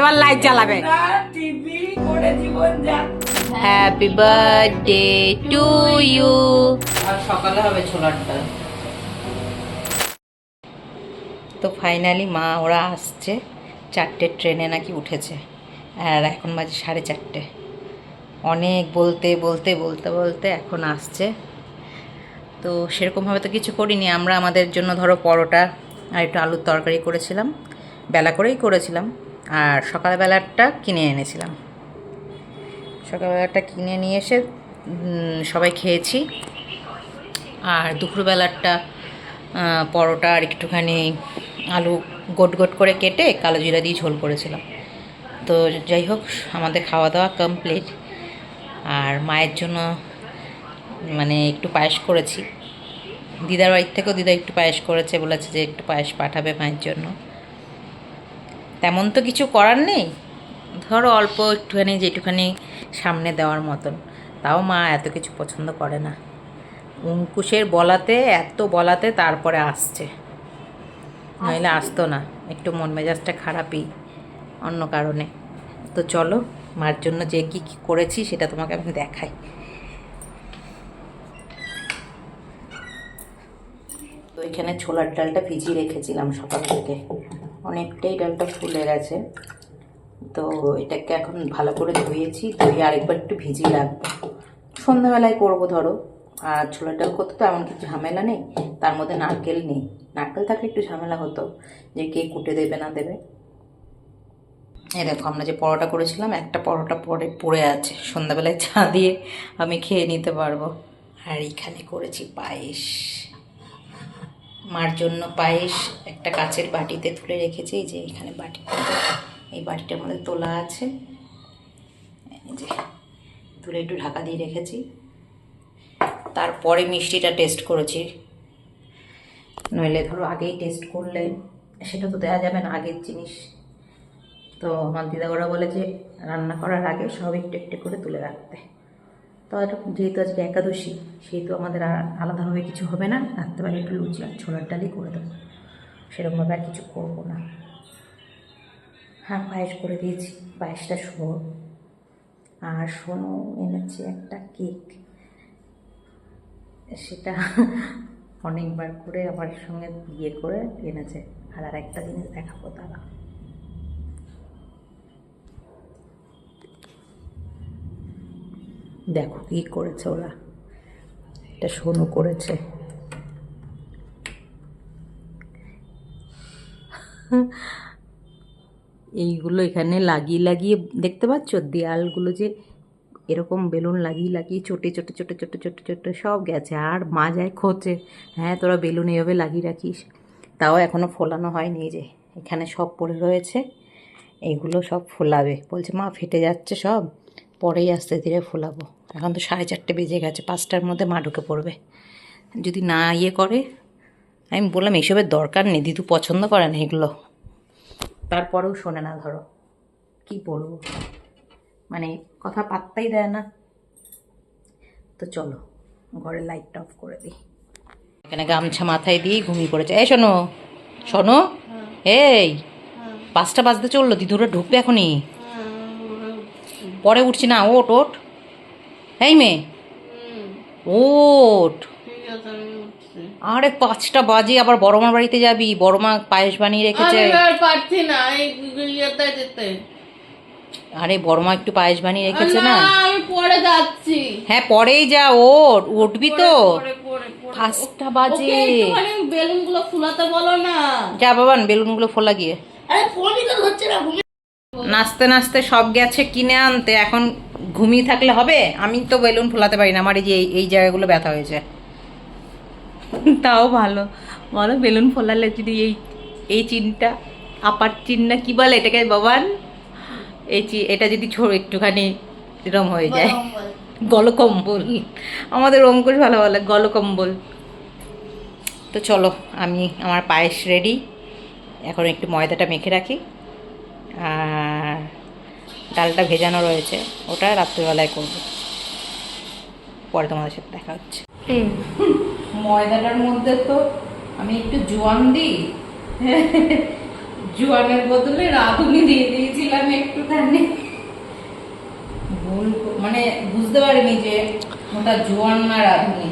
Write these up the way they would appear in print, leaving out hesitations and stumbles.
এবার লাইট জ্বালাবে। Happy birthday to you. আর সকালে হবে ছোলার ডাল। তো ফাইনালি মা ওরা আসছে, 4টের ট্রেনে নাকি উঠেছে, আর এখন বাজে 4:30। অনেক বলতে বলতে বলতে বলতে এখন আসছে। তো সেরকমভাবে তো কিছু করিনি আমরা, আমাদের জন্য ধরো পরোটা আর একটু আলুর তরকারি করেছিলাম, বেলা করেই করেছিলাম, আর সকালবেলাটা কিনে এনেছিলাম। সকালবেলাটা কিনে নিয়ে এসে সবাই খেয়েছি, আর দুপুরবেলাটা পরোটা আর একটুখানি আলু গোট গোট করে কেটে কালো জিরা দিয়ে ঝোল করেছিলাম। তো যাই হোক, আমাদের খাওয়া দাওয়া কমপ্লিট। আর মায়ের জন্য মানে একটু পায়েস করেছি, দিদার বাড়ির থেকেও দিদা একটু পায়েস করেছে, বলেছে যে একটু পায়েস পাঠাবে মায়ের জন্য। তেমন তো কিছু করার নেই, ধরো অল্প একটুখানি যেটুখানি সামনে দেওয়ার মতন, তাও মা এত কিছু পছন্দ করে না। অঙ্কুশের বলাতে, এত বলাতে তারপরে আসছে, নইলে আসতো না। একটু মন মেজাজটা খারাপই অন্য কারণে। তো চলো, মার জন্য যে কী কী করেছি সেটা তোমাকে আমি দেখাই। তো এখানে ছোলার ডালটা ভিজিয়ে রেখেছিলাম সকাল থেকে, অনেকটাই ডালটা ফুলে গেছে। তো এটাকে এখন ভালো করে ধুয়েছি, ধুয়ে আরেকবার একটু ভিজিয়ে রাখবো, সন্ধ্যাবেলায় করবো ধরো। আর ছোলার ডাল করতে তো এমন কিছু ঝামেলা নেই, তার মধ্যে নারকেল নেই। নারকেল থাকলে একটু ঝামেলা হতো, যে কে কুটে দেবে না দেবে। এই দেখো, আমরা যে পরোটা করেছিলাম, একটা পরোটা পড়ে আছে, সন্ধ্যাবেলায় চা দিয়ে আমি খেয়ে নিতে পারবো। আর এইখানে করেছি পায়েস, মার জন্য পায়েস একটা কাচের বাটিতে তুলে রেখেছি। এই যে এখানে বাটি, এই বাটিটার মধ্যে তোলা আছে, এই যে তুলে একটু ঢাকা দিয়ে রেখেছি। তারপরে মিষ্টিটা টেস্ট করেছি, নইলে ধরো আগেই টেস্ট করলে সেটা তো দেওয়া যাবে না, আগের জিনিস। তো আমার দিদাগোরা বলে যে রান্না করার আগে সব একটু একটু করে তুলে রাখতে। তো যেহেতু আজকে একাদশী, সেহেতু আমাদের আর আলাদাভাবে কিছু হবে না, রাত্রেবেলা একটু লুচি আর ছোলার ডালই করে দেবো, সেরকমভাবে আর কিছু করবো না। হ্যাঁ, পায়েস করে দিয়েছি, পায়েসটা শোনো। আর শোনো এনেছে একটা কেক, সেটা অনেকবার করে আমার সঙ্গে বিয়ে করে এনেছে। আর একটা জিনিস দেখাবো, তারা দেখো কী করেছে ওরা, এটা সোনু করেছে। এইগুলো এখানে লাগিয়ে লাগিয়ে, দেখতে পাচ্ছ দেয়ালগুলো যে এরকম বেলুন লাগিয়ে লাগিয়ে ছোটে ছোটো ছোটো ছোটো ছোটো ছোটো সব গেছে। আর মা যায় খোঁচে, হ্যাঁ তোরা বেলুন এভাবে লাগিয়ে রাখিস, তাও এখনও ফোলানো হয়নি। যে এখানে সব পড়ে রয়েছে, এইগুলো সব ফোলাবে। বলছে মা ফেটে যাচ্ছে সব, পরেই আস্তে ধীরে ফোলাবো। এখন তো 4:30 বেজে গেছে, 5টার মধ্যে মা ঢুকে পড়বে যদি না ইয়ে করে। আমি বললাম এইসবের দরকার নেই, দিদু পছন্দ করে না এগুলো, তারপরেও শোনে না। ধরো কি বলবো, মানে কথা পাত্তাই দেয় না। তো চলো ঘরে লাইটটা অফ করে দিই। এখানে গামছা মাথায় দিয়ে ঘুমিয়ে পড়েছে। এই শোনো শোনো, এই 5টা বাজতে চললো, দিদুরা ঢুকবে এখনই, পরে উঠছি না। ওট ওট, এই মেয়ে ওট। আরে 5টা বাজে, আবার বড়মার বাড়িতে যাবি, বড়মা পায়েস বানিয়ে রেখেছে। আরে বড়মা একটু পায়েস বানিয়ে রেখেছে না, আমি পরে যাচ্ছি। হ্যাঁ পরেই যা, উঠবি তো। 5টা বাজে, বেলুন গুলো ফুলাতে বলো না। যা বাবান বেলুন গুলো ফোলা গিয়ে। আরে ফোনই তো হচ্ছে না। নাচতে নাচতে সব গেছে কিনে আনতে, এখন ঘুমিয়ে থাকলে হবে? আমি তো বেলুন ফোলাতে পারি না, আমার এই যে এই জায়গাগুলো ব্যথা হয়েছে। তাও ভালো, বলো বেলুন ফোলালে যদি এই চিনটা, আপার চিন না কি বলে এটাকে বাবান, এটা যদি একটুখানি এরম হয়ে যায়, গলকম্বল। আমাদের অঙ্কুশ ভালো বলে গলকম্বল। তো চলো, আমি আমার পায়েস রেডি, এখন একটু ময়দাটা মেখে রাখি, আর ডালটা ভেজানো রয়েছে, ওটা রাত্রিবেলায় করবো। পরে তোমাদের সাথে দেখা হচ্ছে। ময়দাটার মধ্যে তো আমি একটু জোয়ান দিই, জোয়ানের বদলে রাঁধুনি দিয়ে দিয়েছিলাম একটুখানি। ভুল মানে বুঝতে পারিনি যে ওটা জোয়ান না রাঁধুনি,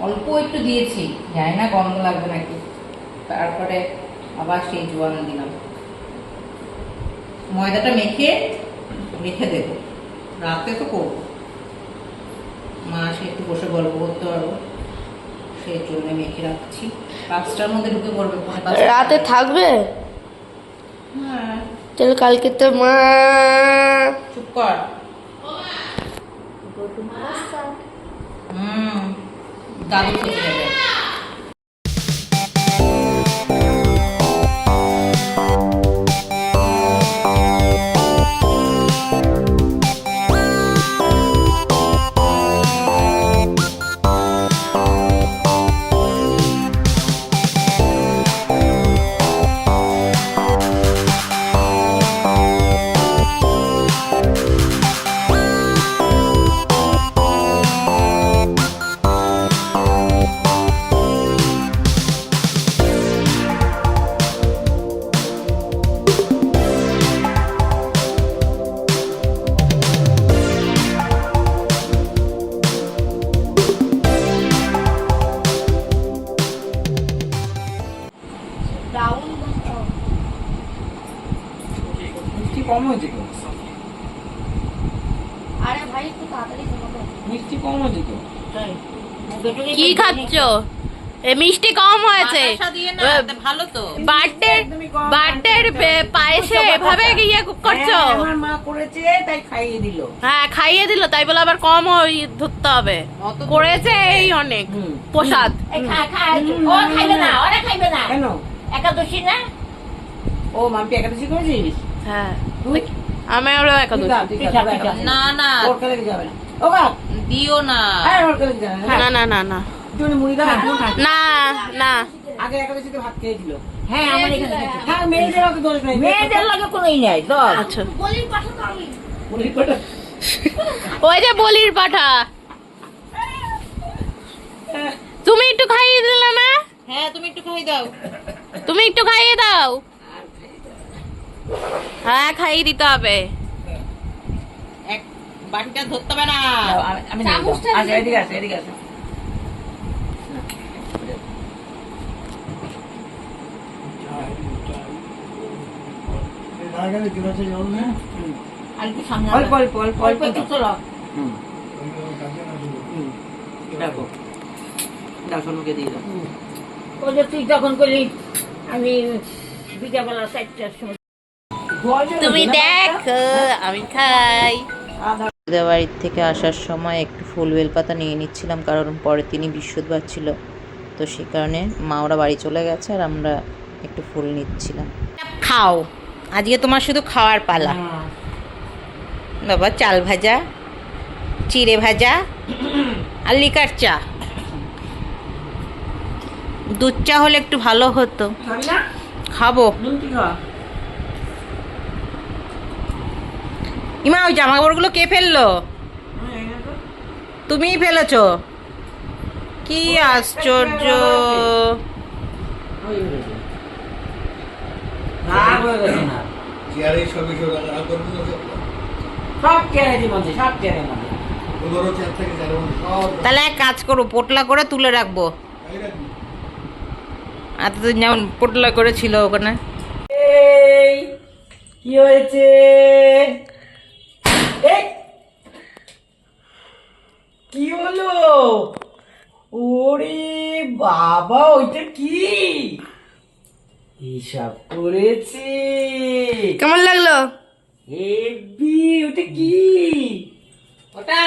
অল্প একটু দিয়েছি, জানি না গন্ধ লাগবে নাকি। তারপরে আবার সেই জোয়ান দিলাম। ময়দাটা মেখে রেখে দেবো, রাতে তো করবো, মা সে একটু বসে গল্প করতে পারবো, সেই জন্য মেখে রাখছি। 5টার মধ্যে ঢুকে পড়বে, রাতে থাকবে? হ্যাঁ। তাহলে কালকে তো মা চুপ কর। দাদু খেতে যাবে। মিষ্টি কম হয়েছে তো, আরে ভাই একটু তাড়াতাড়ি ঘুমাবো। মিষ্টি কম হয়েছে তো। কি খাচ্ছ? এ মিষ্টি কম হয়েছে। ভালো তো। বার্থডে পায়েসে এভাবে ইয়ে করছো? হ্যাঁ, আমার মা করেছে তাই খাইয়ে দিল। হ্যাঁ খাইয়ে দিল, তাই বলে আবার কম ধরতে হবে? করেছে এই অনেক প্রসাদ। ও খাইবে না, ওরা খাইবে না। কেন? একাদশী না? ও মাম্পি একাদশী করেছিস? হ্যাঁ তুই? আমি ওরা একাদশী। তুই খাবে একাদশী। না না, ওর কাছে যাবে না। ও বাপ, দিও না। হ্যাঁ ওর কাছে যাবে না। না না না না একটুখানি মুড়ি দাও, একটু খা। না না। আগে একাদশীতে ভাত খেয়েছিল। হ্যাঁ আমার এখানে খাইছে। হ্যাঁ মেয়েদের অত দোষ নেই। মেয়েদের লাগে কোনোই নাই দশ। আচ্ছা মুড়ি কটা? ওই যে বলির পাঠা, তুমি একটু খাইয়ে দিলে না? হ্যাঁ তুমি একটু খাই দাও। তুমি একটু খাইয়ে দাও। হ্যাঁ খাইয়ে দিতে হবে। এক বাটিটা ধরতে হবে না। আমি নিয়ে যাবো। আচ্ছা এদিকে আসো, এদিকে আসো। আর একটু সামনে অল্প অল্প অল্প অল্প একটু চলো। হুম। দেখো দাও, সোনুকে দিয়ে দাও। ও যে তুই তখন করলি আমি বিকালবেলা 4টার সময়। তুমি দেখো আমি খাই। দিদা বাড়ির থেকে আসার সময় একটু ফুল বেলপাতা নিয়ে নিচ্ছিলাম, কারণ পরে তিনি বৃহস্পতিবার ছিল, তো সে কারণে মা ওরা বাড়ি চলে গেছে আর আমরা একটু ফুল নিচ্ছিলাম। খাও, আজকে তোমার শুধু খাওয়ার পালা। বাবা চাল ভাজা, চিড়ে ভাজা আর লিকার চা। দুধ চা হলে একটু ভালো হতো। খাবি না? খাবো। নিমকি খাওয়া। ইমা ওই জামা কাপড়গুলো কে ফেললো? তুমিই ফেলেছো? কি আশ্চর্য! ভাগ হয়ে গেছে না। চেয়ারে সবই সব রান্না করবো তো সব চেয়ারের মধ্যে, সব চেয়ারের মধ্যে। 15 চেয়ার থেকে চেয়ারের মধ্যে সব তাহলে এক কাজ করো, পোটলা করে তুলে রাখবো। খাই রাখবি। এতদিন যেমন পোটলা করে ছিল ওখানে। এই কি হয়েছে? এই কি হলো? ওরে বাবা, ওইটা কি হিসাব করেছে? কেমন লাগলো? হেব্বি, ওটা কি? ওটা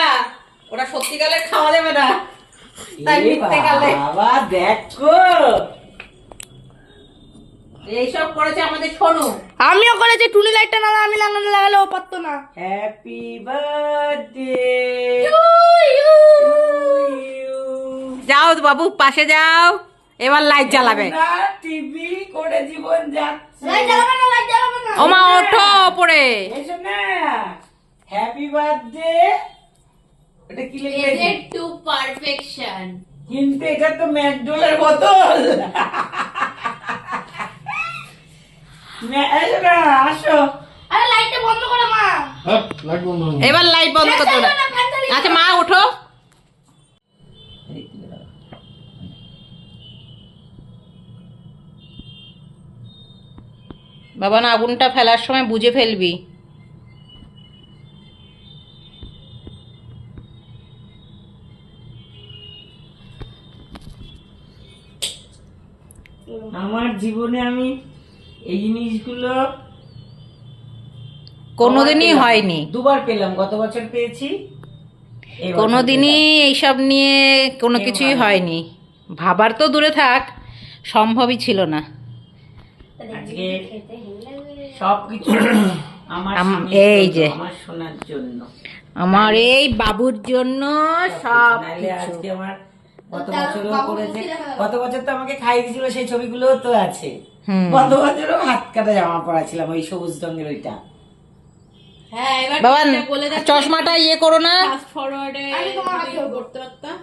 ওটা সত্যিকারের খাওয়া যাবে না, তাই এ মিথ্যে কালে। বাবা দেখো, এইসব করেছে আমাদের সোনু। আমিও করেছি, টুনি লাইটটা না আমি লাগালে ও পারতো না। হ্যাপি বার্থডে যাও বাবু পাশে যাও, এবার লাইট জ্বালাবে। টিভি করে জীবন যাচ্ছে। ওমা ওঠো ওপরে। এসো না, হ্যাপি বার্থডে। এটা কি লিখেছে? To perfection. কিন্তু এটা তো ম্যাকডোনাল্ডের বোতল। এসো না, আসো। আরে লাইটটা বন্ধ করো মা। হ্যাঁ, লাইট বন্ধ করুন। এবার লাইট বন্ধ করতে না। আচ্ছা মা ওঠো। বাবা না আগুনটা ফেলার সময় বুঝে ফেলবি। আমার জীবনে আমি এই জিনিসগুলো কোনোদিনই হয়নি, দুবার পেলাম, গত বছর পেয়েছি, এই বছর কোনোদিনই এইসব নিয়ে কোনো কিছুই হয়নি। ভাবার তো দূরে থাক, সম্ভবই ছিল না। পেলাম। আজকে সবকিছু আমার আম- স্বামীর এই জন্য, যে। আমার সোনার জন্য। আমার এই বাবুর জন্য সব নাহলে কিছু। আজকে আমার গত বছরও করেছে, গত বছর তো আমাকে খাইয়ে দিয়েছিল, সেই ছবিগুলো তো আছে। হুম। গত বছরও হাত কাটা জামা পরাছিলাম, ওই সবুজ রঙের ওইটা। হ্যাঁ এবার বাবা বলে যাচ্ছে চশমাটা ইয়ে করো না, ফাস্ট ফরওয়ার্ডে করতে পারতাম।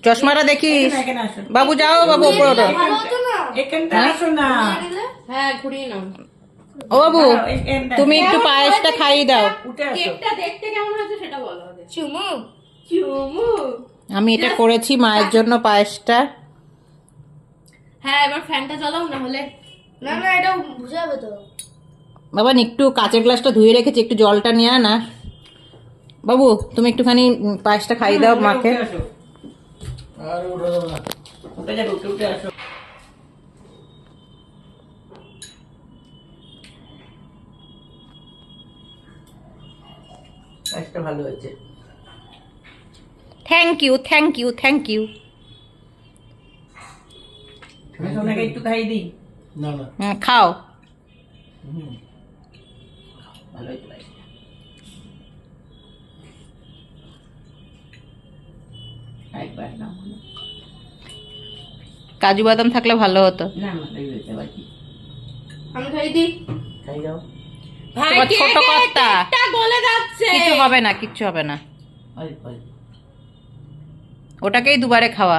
চশমাটা দেখিস। এখানে আসো, বাবু যাও, বাবু উপরে ওঠো। এখানটা আসো না। হ্যাঁ ঘুরিয়ে নাও। ও বাবু এখানটা তুমি একটু পায়েসটা খাইয়ে দাও। উঠে আসো। কেকটা দেখতে কেমন হয়েছে সেটা বলো আগে। চুমু চুমু। আমি এটা করেছি মায়ের জন্য পায়েসটা। হ্যাঁ এবার ফ্যানটা চালাও না হলে না না এটা বুঝাবে তো। বাবা একটু কাঁচের গ্লাসটা ধুয়ে রেখেছি, একটু জলটা নিয়ে আয় না। বাবু তুমি একটুখানি পায়েসটা খাইয়ে দাও মাকে। উঠে আসো, আর ওঠা যাবে না। উঠে যাবে, উঠে আসো। কাজটা ভালো হয়েছে। Thank you, thank you, thank you. সোনাকে একটু খাইয়ে দিই। না না, খাও। ভালো হয়েছে কাজটা। একবার না কাজু বাদাম থাকলে ভালো হতো। না ভালোই হয়েছে, বাকি আমি খাই দিই। খাই দাও। ভাই তোমার ছোট কর্তা। কেকটা গলে যাচ্ছে। কিছু হবে না, কিচ্ছু হবে না, অল্প অল্প। ওটাকেই দুবারে খাওয়া।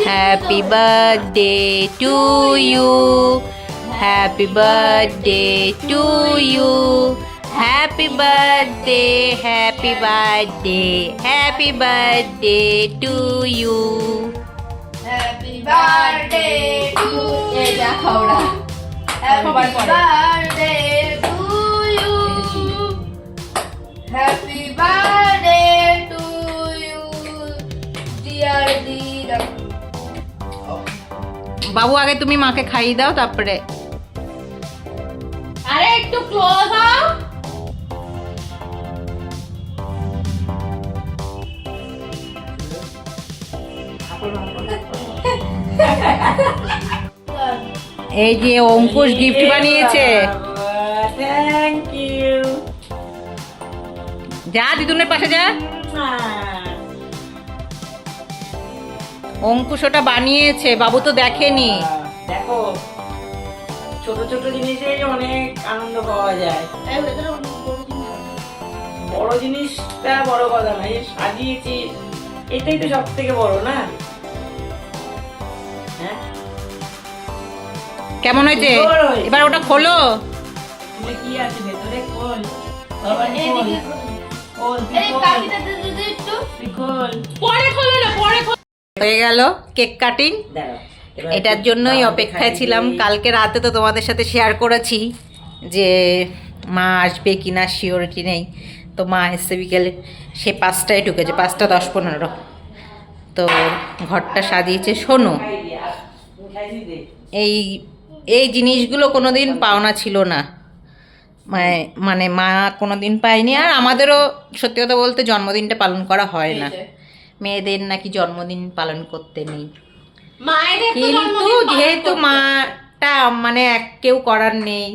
Happy birthday to you. Happy birthday to you. Happy birthday, happy birthday, happy birthday to you. Happy birthday to এই যা খাওড়া happy birthday to you happy birthday to you dear dida. বাবু আগে তুমি মাকে খাইয়ে দাও, তারপরে আরে একটু ক্লোজ হও। এই যে অঙ্কুশ গিফট বানিয়েছে। Thank you. যা দিদুনের পাশে যা। অঙ্কুশ ওটা বানিয়েছে, বাবু তো দেখেনি। দেখো, ছোট ছোট জিনিসে অনেক আনন্দ পাওয়া যায়। বড় জিনিসটা বড় কথা না, এই সাজিয়েছি, এটাই তো সব থেকে বড় না? হ্যাঁ, কেমন হয়েছে? সুন্দর হয়েছে। এবার ওটা খোলো। তুমি কি আছে ভেতরে? খোল বাবা, খোল খোল, তুই এই খোল, কাকিটা দিদি একটু তুই খোল। পরে খোলো না পরে খোলো। হয়ে গেল কেক কাটিং। দাঁড়াও, এবার এটার একটু জন্যই বাবাকে অপেক্ষায় খাইয়ে ছিলাম। দিই। কালকে রাতে তো তোমাদের সাথে শেয়ার করেছি যে মা আসবে কিনা শিওরিটি নেই। তো মা এসছে বিকেলে, সে 5টায় ঢুকেছে, 5টা 10-15। তো ঘরটা সাজিয়েছে। শোনো, খাইয়ে দিই, আর তুমি খাইয়ে দে। এই এই জিনিসগুলো কোনোদিন পাওনা ছিল না, মানে মা কোনোদিন পায়নি। আর আমাদেরও সত্যি কথা বলতে জন্মদিনটা পালন করা হয় না। মেয়েদের নাকি জন্মদিন পালন করতে নেই। মায়েদের তো কিন্তু জন্মদিন পালন যেহেতু করতে। মা একটা মানে কেউ করার নেই,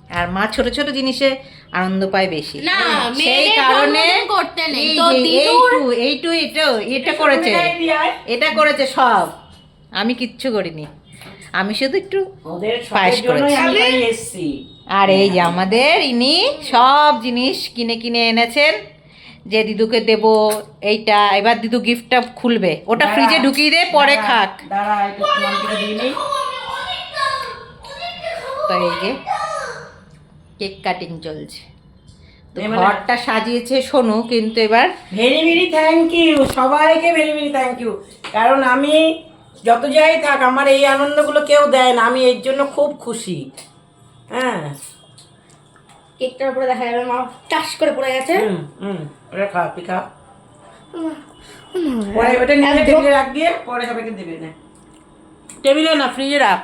আর মা ছোট ছোট জিনিসে আনন্দ পায় বেশি। না, সেই মেয়েদের কারণে জন্মদিন করতে নেই, এই তো যে দিদুর- এটা করেছে, দিয়ায় এটা করেছে সব, আমি কিচ্ছু করিনি, আমি শুধু একটু ওদের পায়েস সবের জন্যই করেছি। আমি এখানে এসেছি। আর এই যে আমাদের ইনি সব জিনিস কিনে কিনে এনেছেন যে দিদুকে দেব। এইটা এবার দিদু গিফটটা খুলবে, ওটা ফ্রিজে ঢুকিয়ে দে, পরে খাক। দাঁড়া একটু মামকে দিয়ে নেই। তো এই যে কেক কাটিং চলছে, তো এবারে- ঘরটা সাজিয়েছে সোনু, কিন্তু এবার ভেরি ভেরি থ্যাংক ইউ, সবাইকে ভেরি ভেরি থ্যাংক ইউ। কারণ আমি যত যাই থাক আমার এই আনন্দগুলো কেউ দেয় না, আমি এর জন্য খুব খুশি। হ্যাঁ, কেকটার উপরে দেখা যাবে মা টাস করে পড়ে গেছে। ওটা খা, তুই খা। পরে ওটা নিয়ে টেবিলে রাখ দিয়ে পরে সবাইকে দেবে না। টেবিলে না ফ্রিজে রাখ।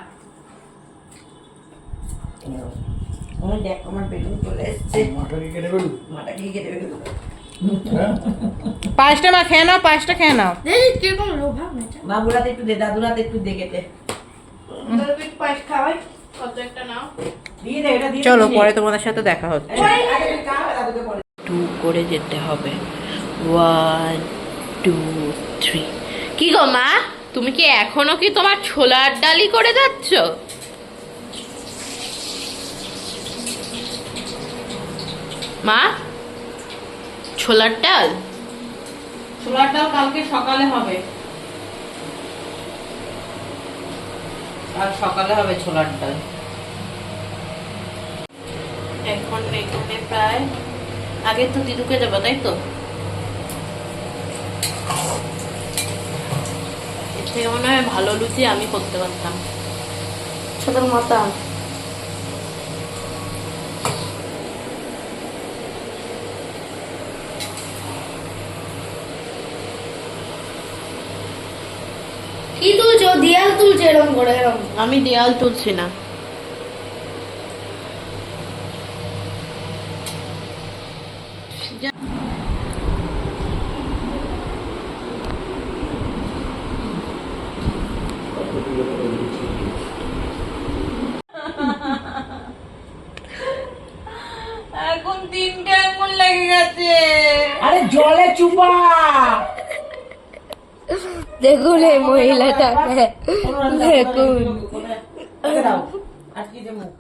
ওই দেখ আমার বেলুন চলে এসছে, মাটাকে কেটে ফেলু। মাটা কি কেটে ফেলবো। হ্যাঁ পায়েসটা মা খেয়ে নাও, পায়েসটা খেয়ে নাও। দেখি কিরকম লোভা মেয়েটা। বাবুরাতে একটু দে, দাদুরাতে একটু দে কেটে তোদেরকে একটু পায়েস খাওয়াই। কত একটা নাও। দিয়ে দে, এটা দিয়ে চলো দে। পরে তোমাদের সাথে দেখা হচ্ছে। আগে তুই খা, দাদুকে পরে। 2 করে যেতে হবে। 1 2 3। কি গো মা, তুমি কি এখনো কি তোমার ছোলার ডালি করে যাচ্ছ? মা, ছোলার ডাল? ছোলার ডাল কালকে সকালে হবে, আর সকালে হবে ছোলার ডাল। এখন এখানে প্রায়, আগে তো দিদুকে দেবো তাই তো? এর থেকে মনে হয় ভালো লুচি আমি করতে পারতাম। ছোট মাথা। কি তুলছো? দেয়াল তুলছে এরকম করে এরকম। আমি দেয়াল তুলছি না। এখন 3টে আঙুল লেগে গেছে। আরে জলে চুপা। দেখুন এই মহিলাটা দেখুন। দাও আজকে যে মুখ